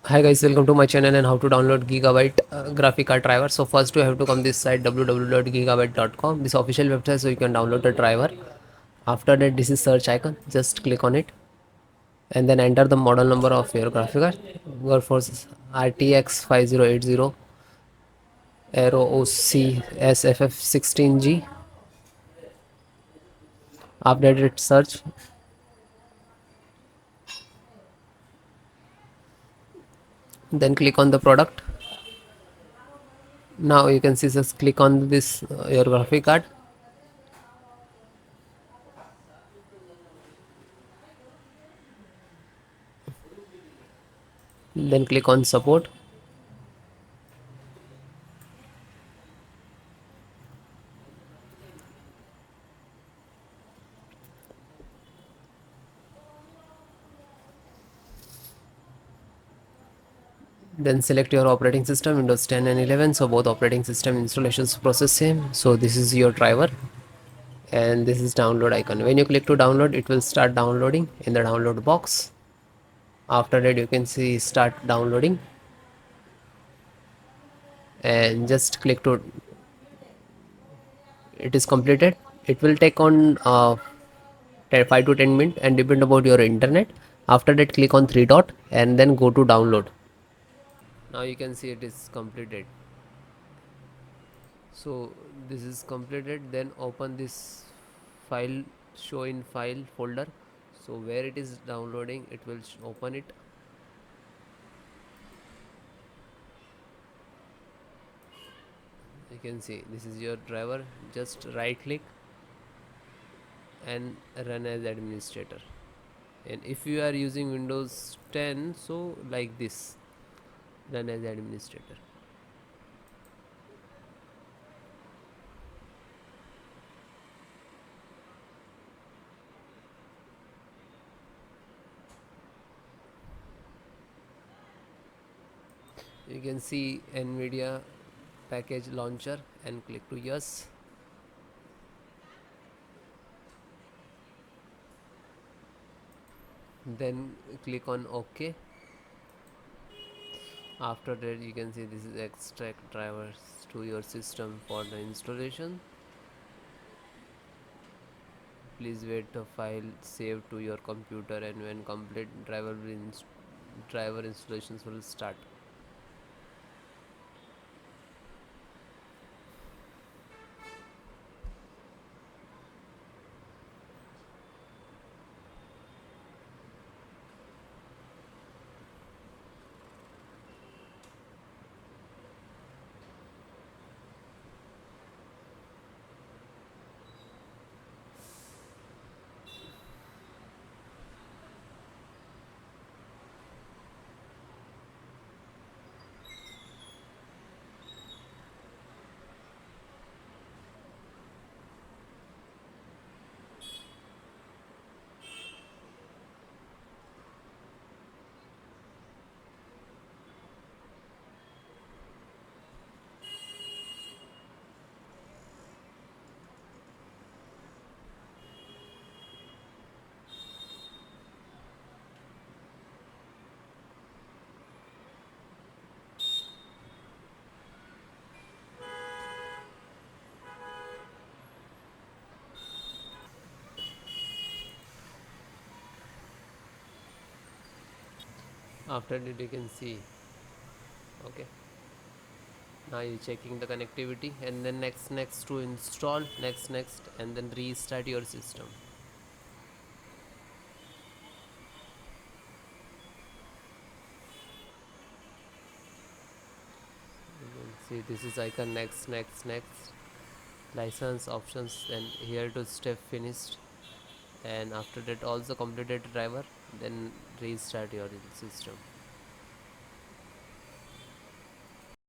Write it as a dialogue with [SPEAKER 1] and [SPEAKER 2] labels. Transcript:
[SPEAKER 1] Hi guys, welcome to my channel and how to download Gigabyte graphic card driver. So first you have to come this site www.gigabyte.com, this official website, so you can download the driver. After that, this is search icon, just click on it and then enter the model number of your graphic card. Workforce RTX 5080 AERO OC SFF 16G. After that, search, then click on the product. Now you can see, just click on this your graphic card, then click on support. Then select your operating system, Windows 10 and 11, so both operating system installations process same. So this is your driver and this is download icon. When you click to download, it will start downloading in the download box. After that, you can see start downloading and just click to, it is completed. It will take on 5 to 10 minutes and depend about your internet. After that, click on three dot and then go to download. Now you can see it is completed. So this is completed, then open this file, show in file folder. So where it is downloading, it will open it. You can see this is your driver. Just right click and run as administrator. And if you are using Windows 10, so like this, run as administrator. You can see NVIDIA package launcher and click to yes. Then click on OK. After that, you can see this is extract drivers to your system for the installation. Please wait the file save to your computer, and when complete, driver installations will start. After that, you can see, okay, now you're checking the connectivity, and then next to install, next and then restart your system. You can see this is icon, next, license options, then here to step finished. And after that, also completed driver, then restart your system.